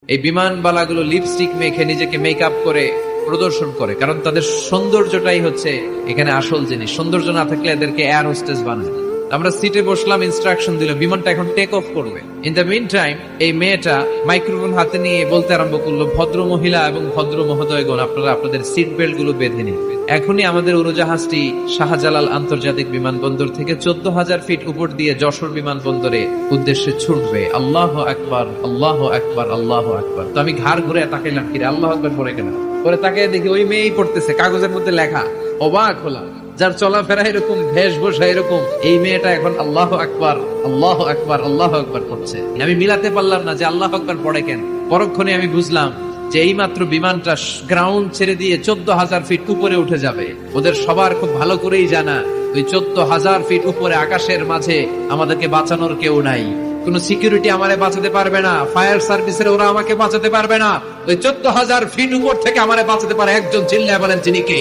এই বিমানবালাগুলো লিপস্টিক মেখে নিজেকে মেকআপ করে প্রদর্শন করে, কারণ তাদের সৌন্দর্যটাই হচ্ছে এখানে আসল জিনিস। সৌন্দর্য না থাকলে এদেরকে এয়ার হোস্টেস বানায়। আমরা সিটে বসলাম, ইনস্ট্রাকশন দিল বিমানটা এখন টেক অফ করবে। ইন দ্য মিন টাইম এই মেয়েটা মাইক্রোফোন হাতে নিয়ে বলতে আরম্ভ করলো, ভদ্র মহিলা এবং ভদ্র মহোদয়গণ, আপনারা আপনাদের সিট বেল্ট গুলো বেঁধে নিন। এখনই আমাদের উড়োজাহাজটি শাহজালাল আন্তর্জাতিক বিমানবন্দর থেকে 14,000 ফিট উপর দিয়ে যশোর বিমানবন্দরে উদ্দেশ্যে ছুটবে। আল্লাহ আকবার, আল্লাহ আকবার, আল্লাহ আকবার। তো আমি ঘাড় ঘুরে তাকাইলাম, কিরে আল্লাহ আকবার পড়ে কেন? পরে তাকিয়ে দেখি ওই মেয়েই পড়তেছে, কাগজের মধ্যে লেখা। অবাক হলাম, যার চলাফেরা এরকম, বেশভূষা এরকম, এই মেয়েটা এখন আল্লাহ আকবার, আল্লাহ আকবার, আল্লাহ আকবার পড়ছে। আমি মিলাতে পারলাম না যে আল্লাহ আকবার পড়ে কেন। পরক্ষণে আমি বুঝলাম যে এই মাত্র বিমানটা গ্রাউন্ড ছেড়ে দিয়ে 14,000 ফিট উপরে উঠে যাবে। ওদের সবার খুব ভালো করেই জানা, ওই 14,000 ফিট উপরে আকাশের মাঝে আমাদেরকে বাঁচানোর কেউ নাই। কোন সিকিউরিটি আমারে বাঁচাতে পারবে না, ফায়ার সার্ভিসের ওরা আমাকে বাঁচাতে পারবে না। ওই 14,000 ফিট উপর থেকে আমারে বাঁচাতে পারে একজন, চিল্লায় বলেন তিনি কে?